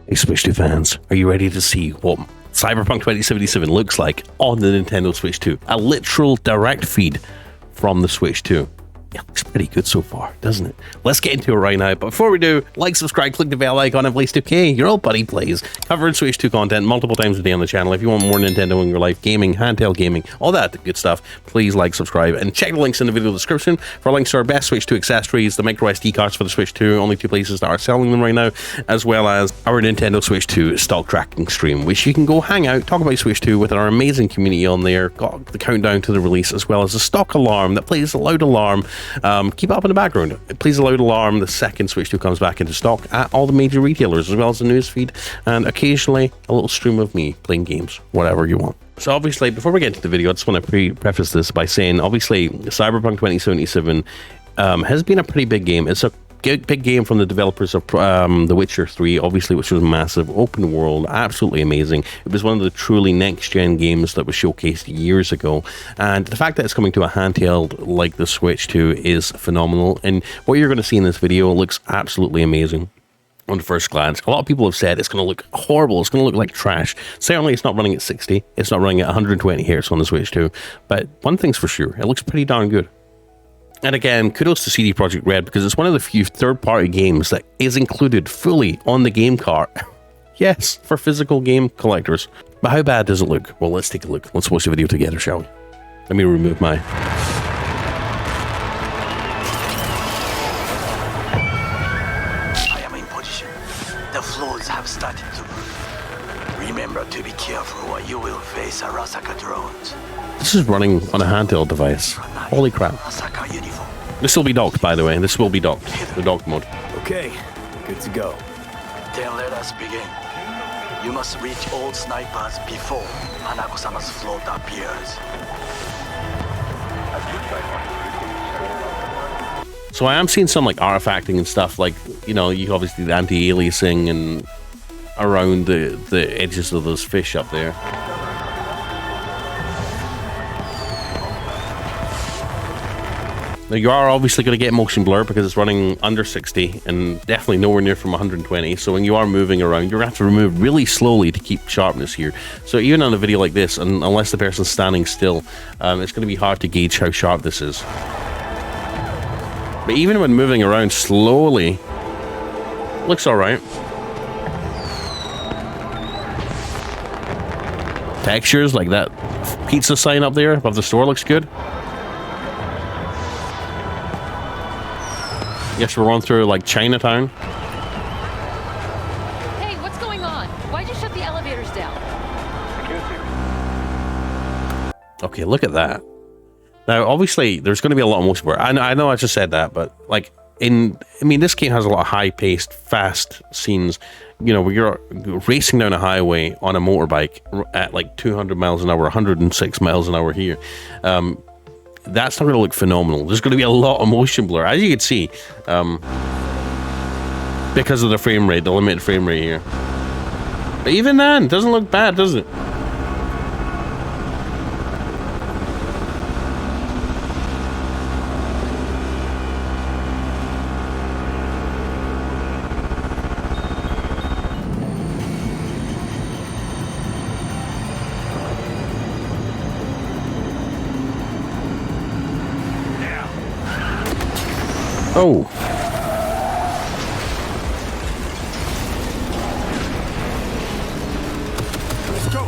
Hey Switch 2 fans, are you ready to see what Cyberpunk 2077 looks like on the Nintendo Switch 2? A literal direct feed from the Switch 2. It looks pretty good so far, doesn't it? Let's get into it right now. But before we do, like, subscribe, click the bell icon, and Blaze 2K, your old buddy Blaze, covering Switch 2 content multiple times a day on the channel. If you want more Nintendo in your life, gaming, handheld gaming, all that good stuff, please like, subscribe, and check the links in the video description for links to our best Switch 2 accessories, the micro SD cards for the Switch 2, only two places that are selling them right now, as well as our Nintendo Switch 2 stock tracking stream, which you can go hang out, talk about Switch 2 with our amazing community on there, got the countdown to the release, as well as a stock alarm that plays a loud alarm. Keep it up in the background. It plays a loud alarm the second Switch 2 comes back into stock at all the major retailers, as well as the news feed, and occasionally a little stream of me playing games, whatever you want. So obviously, before we get into the video, I just want to preface this by saying, obviously, Cyberpunk 2077 has been a pretty big game. It's a big game from the developers of The Witcher 3, obviously, which was massive, open world, absolutely amazing. It was one of the truly next-gen games that was showcased years ago, and the fact that it's coming to a handheld like the Switch 2 is phenomenal, and what you're going to see in this video looks absolutely amazing. On the first glance, a lot of people have said it's going to look horrible, it's going to look like trash. Certainly it's not running at 60, it's not running at 120 Hz on the Switch 2, but one thing's for sure, it looks pretty darn good. And again, kudos to CD Projekt Red, because it's one of the few third-party games that is included fully on the game cart. Yes, for physical game collectors. But how bad does it look? Well, let's take a look. Let's watch the video together, shall we? Let me remove my... I am in position. The floors have started to move. Remember to be careful or you will face Arasaka drones. This is running on a handheld device. Holy crap. This will be docked, by the way. This will be docked. The dock mode. Okay, good to go. Then let us begin. You must reach all snipers before Hanako-sama's float appears. So I am seeing some like artifacting and stuff, like, you know, you obviously the anti-aliasing and around the edges of those fish up there. Now you are obviously going to get motion blur because it's running under 60 and definitely nowhere near from 120. So when you are moving around, you're going to have to remove really slowly to keep sharpness here. So even on a video like this, and unless the person's standing still, it's going to be hard to gauge how sharp this is. But even when moving around slowly, looks all right. Textures like that pizza sign up there above the store looks good. Yes, we're on through like Chinatown. Hey, what's going on? Why'd you shut the elevators down? Okay, look at that. Now, obviously, there's going to be a lot of motion blur. I know I just said that, but like this game has a lot of high-paced, fast scenes. You know, where you're racing down a highway on a motorbike at like 200 miles an hour, 106 miles an hour here. That's not going to look phenomenal. There's going to be a lot of motion blur, as you can see, because of the frame rate, the limited frame rate here. But even then, it doesn't look bad, does it? Oh. Let's go.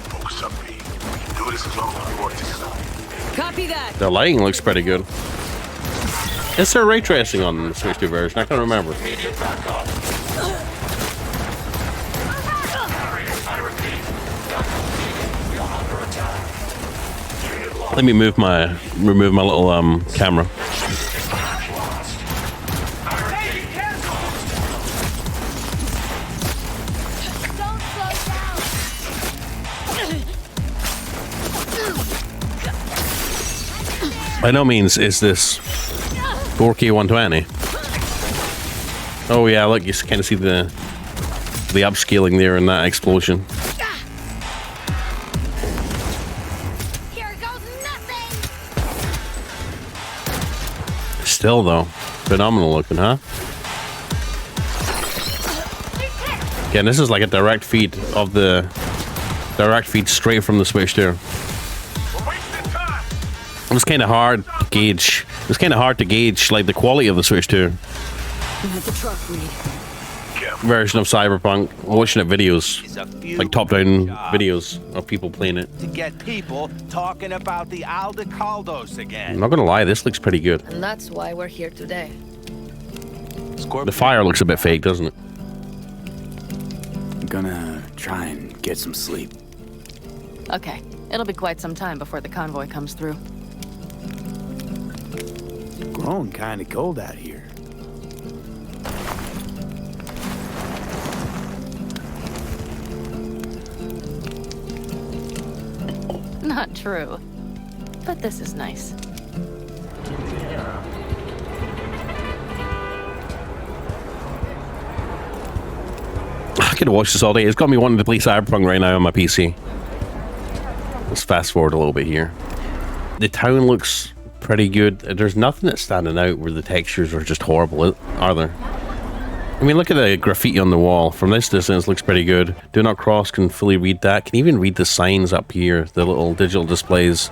Focus up, B. We can do this as long as we work together. Copy that. The lighting looks pretty good. Is there ray tracing on the Switch 2 version? I can't remember. Let me remove my little camera. By no means is this 4K 120. Oh yeah, look, you kind of see the upscaling there in that explosion. Still though, phenomenal looking, huh? Yeah, and this is like a direct feed of the straight from the Switch 2. It was kind of hard to gauge. It was kind of hard to gauge like the quality of the Switch 2 version of Cyberpunk. Watching it videos, like top-down videos of people playing it. To get people talking about the Aldecaldos again. I'm not gonna lie, this looks pretty good. And that's why we're here today. The fire looks a bit fake, doesn't it? I'm gonna try and get some sleep. Okay, it'll be quite some time before the convoy comes through. Growing kind of cold out here. Not true. But this is nice. I could watch this all day. It's got me wanting to play Cyberpunk right now on my PC. Let's fast forward a little bit here. The town looks pretty good. There's nothing that's standing out where the textures are just horrible, are there? I mean, look at the graffiti on the wall. From this distance, looks pretty good. Do not cross, can fully read that. Can even read the signs up here, the little digital displays.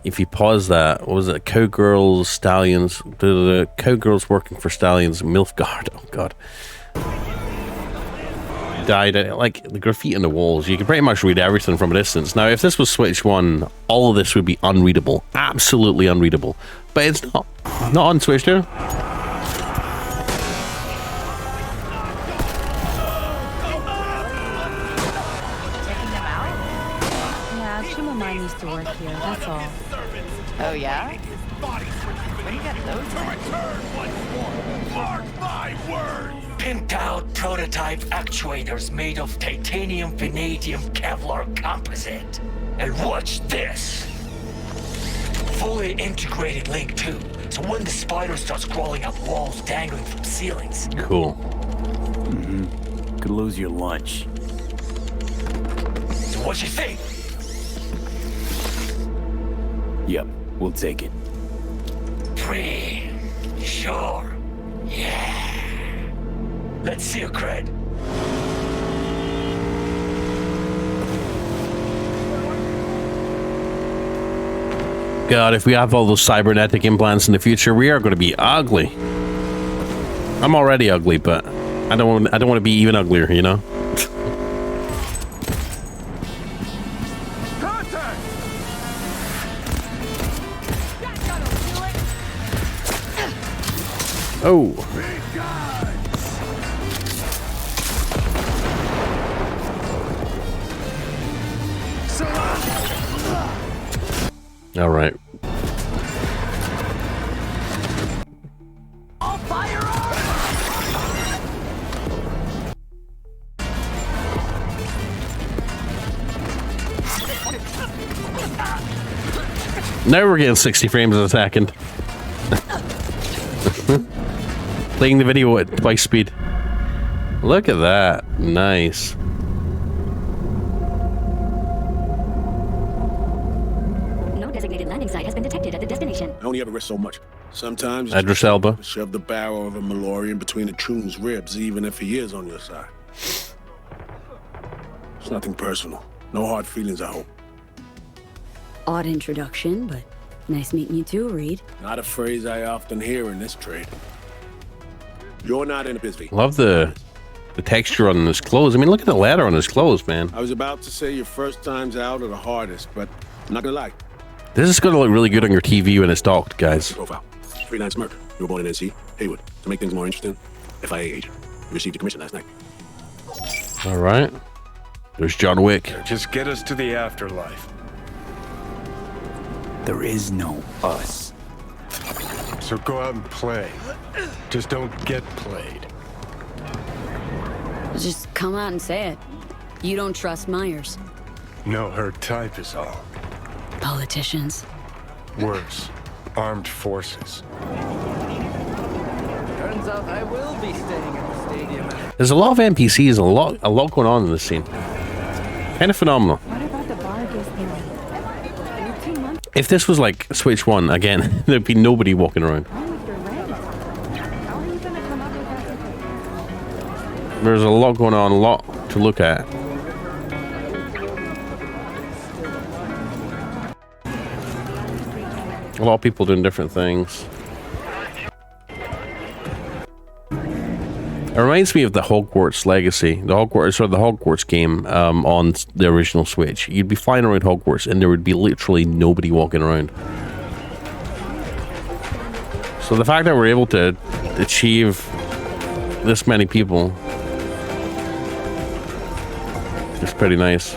If you pause that, what was it? Cowgirls, Stallions. The Cowgirls working for Stallions, Milfgard. Oh, God. Died. Like, the graffiti on the walls, you can pretty much read everything from a distance. Now, if this was Switch 1, all of this would be unreadable. Absolutely unreadable. But it's not. Not on Switch 2. Used to work here, that's all. Oh, yeah? When you got those Mark my word! Pimped out prototype actuators made of titanium, vanadium, Kevlar composite. And watch this. Fully integrated link too. So when the spider starts crawling up walls dangling from ceilings. Cool. Could lose your lunch. So what you think? Yep, we'll take it. Free. Sure. Yeah. Let's see your cred. God, if we have all those cybernetic implants in the future, we are going to be ugly. I'm already ugly, but I don't want to be even uglier, you know? Oh. All right. Now we're getting 60 frames a second. Playing the video at twice speed. Look at that. Nice. No designated landing site has been detected at the destination. I only ever risk so much. Sometimes Idris Elba. shove the barrel of a Malorian between a Troon's ribs, even if he is on your side. It's nothing personal. No hard feelings, I hope. Odd introduction, but nice meeting you too, Reed. Not a phrase I often hear in this trade. You're not in a busy. Love the texture on his clothes. I mean, look at the leather on his clothes, man. I was about to say your first times out are the hardest, but I'm not gonna lie. This is going to look really good on your TV when it's docked, guys. Profile. Freelance merc. You were born in NC, Haywood. To make things more interesting, FIA agent. You received a commission last night. All right. There's John Wick. Just get us to the afterlife. There is no us. So go out and play. Just don't get played. Just come out and say it. You don't trust Myers. No, her type is all. Politicians. Worse, armed forces. Turns out I will be staying at the stadium. There's a lot of NPCs, a lot going on in this scene. Kind of phenomenal. What about the Vargas theory? In 2 months, If this was like Switch 1, again, there'd be nobody walking around. I'm with your Red. How are you gonna come up with that? There's a lot going on, a lot to look at. A lot of people doing different things. It reminds me of the Hogwarts Legacy, the Hogwarts game on the original Switch. You'd be flying around Hogwarts and there would be literally nobody walking around. So the fact that we're able to achieve this many people is pretty nice.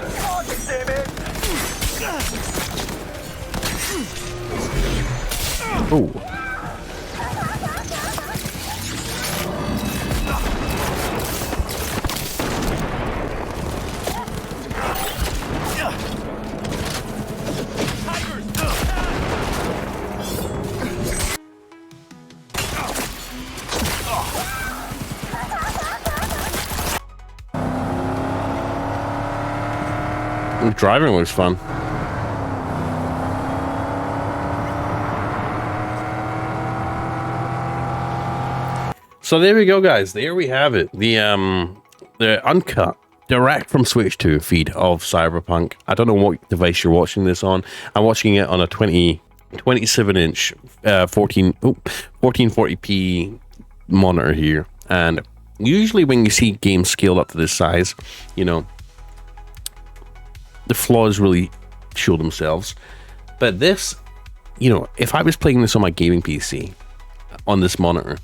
Oh. Driving looks fun. So there we go, guys. There we have it. The uncut, direct from Switch 2 feed of Cyberpunk. I don't know what device you're watching this on. I'm watching it on a 27-inch 1440p monitor here. And usually when you see games scaled up to this size, you know, the flaws really show themselves. But this, you know, if I was playing this on my gaming PC on this monitor,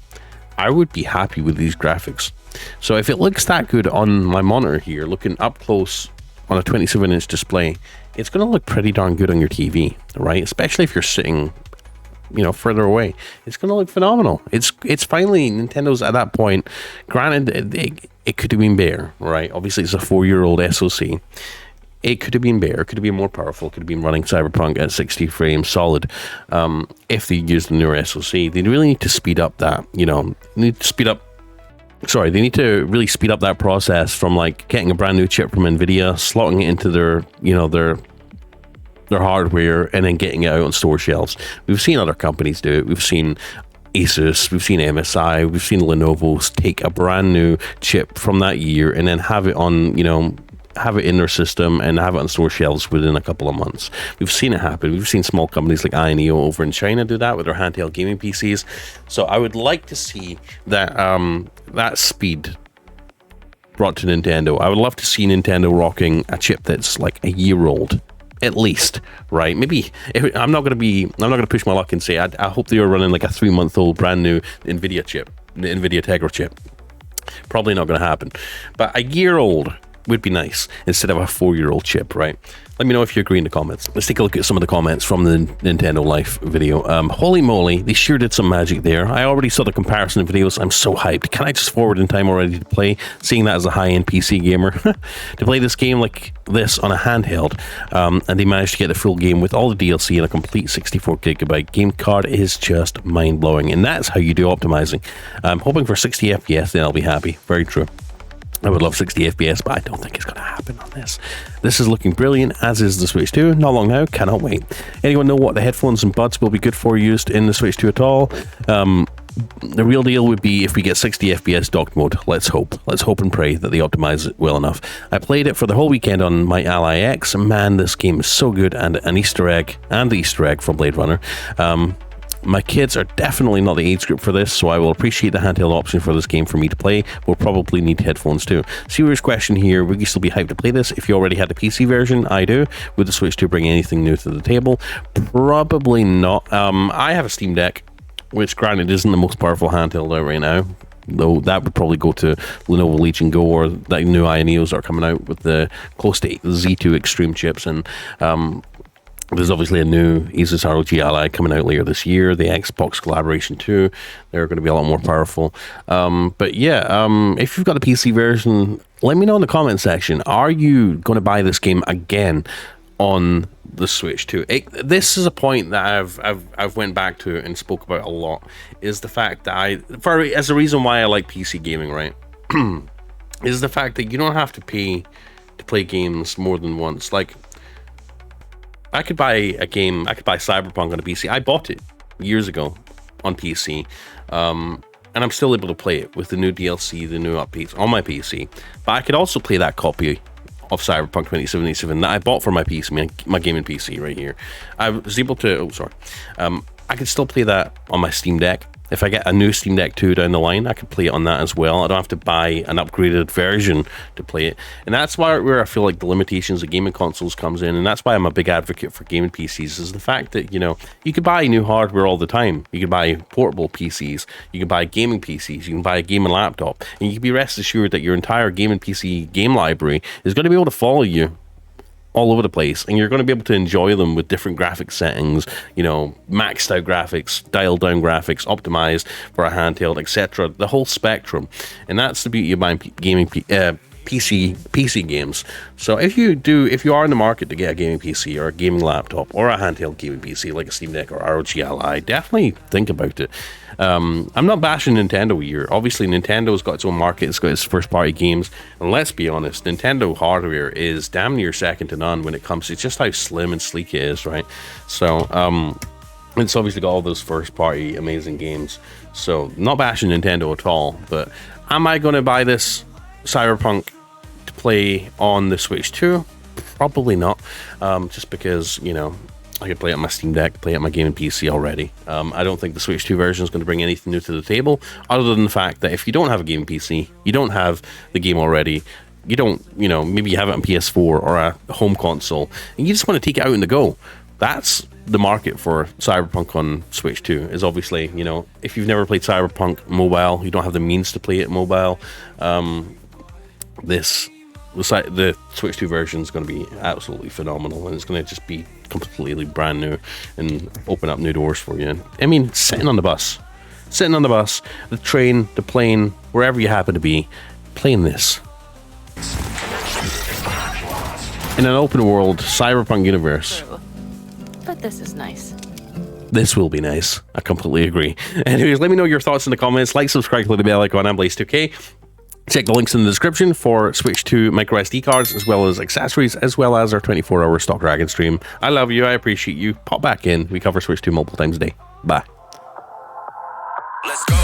I would be happy with these graphics. So if it looks that good on my monitor here, looking up close on a 27-inch display, it's going to look pretty darn good on your TV, right? Especially if you're sitting, you know, further away. It's going to look phenomenal. It's finally, Nintendo's at that point. Granted, it could have been better, right? Obviously, it's a 4-year-old SoC. It could have been better, could have been more powerful, could have been running Cyberpunk at 60 frames solid. If they used the newer SoC, they really need to speed up that, you know, they need to really speed up that process from like getting a brand new chip from Nvidia, slotting it into their, you know, their hardware, and then getting it out on store shelves. We've seen other companies do it. We've seen Asus, we've seen MSI, we've seen Lenovo take a brand new chip from that year and then have it on, you know, have it in their system and have it on store shelves within a couple of months. We've seen it happen. We've seen small companies like INEO over in China do that with their handheld gaming PCs. So I would like to see that that speed brought to Nintendo. I would love to see Nintendo rocking a chip that's like a year old, at least, right? Maybe I'm not going to push my luck and say I hope they are running like a 3-month-old brand new Nvidia chip, the Nvidia Tegra chip. Probably not going to happen, but a year old would be nice instead of a 4-year-old chip, right? Let me know if you agree in the comments. Let's take a look at some of the comments from the Nintendo Life video. Holy moly, they sure did some magic there. I already saw the comparison videos. I'm so hyped. Can I just forward in time already to play? Seeing that as a high-end PC gamer, to play this game like this on a handheld, and they managed to get the full game with all the DLC and a complete 64GB game card is just mind-blowing. And that's how you do optimizing. I'm hoping for 60 FPS, then I'll be happy. Very true. I would love 60 FPS, but I don't think it's going to happen on this. This is looking brilliant, as is the Switch 2. Not long now, cannot wait. Anyone know what the headphones and buds will be good for used in the Switch 2 at all? The real deal would be if we get 60 FPS docked mode. Let's hope. Let's hope and pray that they optimize it well enough. I played it for the whole weekend on my Ally X. Man, this game is so good, and an Easter egg, and the Easter egg from Blade Runner. My kids are definitely not the age group for this, so I will appreciate the handheld option for this game for me to play. We'll probably need headphones too. Serious question here, would you still be hyped to play this if you already had the PC version? I do. Would the Switch 2 bring anything new to the table? Probably not. I have a Steam Deck, which granted isn't the most powerful handheld out right now, though that would probably go to Lenovo Legion Go or the new INEOs are coming out with the close to Z2 Extreme chips, and there's obviously a new Asus ROG Ally coming out later this year. The Xbox collaboration too. They're going to be a lot more powerful. But yeah, if you've got a PC version, let me know in the comment section. Are you going to buy this game again on the Switch 2? This is a point that I've went back to and spoke about a lot. Is the fact that as a reason why I like PC gaming, right? Is the fact that you don't have to pay to play games more than once. Like, I could buy a game, I could buy Cyberpunk on a PC. I bought it years ago on PC. and I'm still able to play it with the new DLC, the new updates on my PC. But I could also play that copy of Cyberpunk 2077 that I bought for my PC, my gaming PC right here. I was able to, I could still play that on my Steam Deck. If I get a new Steam Deck 2 down the line, I could play it on that as well. I don't have to buy an upgraded version to play it. And that's where I feel like the limitations of gaming consoles comes in. And that's why I'm a big advocate for gaming PCs, is the fact that, you know, you could buy new hardware all the time. You could buy portable PCs. You can buy gaming PCs. You can buy a gaming laptop. And you can be rest assured that your entire gaming PC game library is going to be able to follow you all over the place, and you're going to be able to enjoy them with different graphic settings, you know, maxed out graphics, dialed down graphics, optimized for a handheld, etc. The whole spectrum. And that's the beauty of buying PC games. So if you are in the market to get a gaming PC or a gaming laptop or a handheld gaming PC like a Steam Deck or ROG Ally, definitely think about it. I'm not bashing Nintendo here. Obviously, Nintendo's got its own market, it's got its first party games, and let's be honest, Nintendo hardware is damn near second to none when it comes to just how slim and sleek it is, right? So it's obviously got all those first party amazing games. So not bashing Nintendo at all, but am I going to buy this Cyberpunk to play on the Switch 2? Probably not, just because, you know, I could play it on my Steam Deck, play it on my gaming PC already. I don't think the Switch 2 version is going to bring anything new to the table, other than the fact that if you don't have a gaming PC, you don't have the game already, you don't, you know, maybe you have it on PS4 or a home console, and you just want to take it out on the go. That's the market for Cyberpunk on Switch 2, is obviously, you know, if you've never played Cyberpunk mobile, you don't have the means to play it mobile, the Switch 2 version is going to be absolutely phenomenal, and it's going to just be completely brand new and open up new doors for you. I mean, sitting on the bus, the train, the plane, wherever you happen to be, playing this in an open world Cyberpunk universe. True. But this is nice. This will be nice. I completely agree. Anyways, let me know your thoughts in the comments. Like, subscribe, click the bell icon. I'm Blaze2K. Check the links in the description for Switch 2 micro SD cards, as well as accessories, as well as our 24-hour Stock Dragon stream. I love you. I appreciate you. Pop back in. We cover Switch 2 multiple times a day. Bye. Let's go.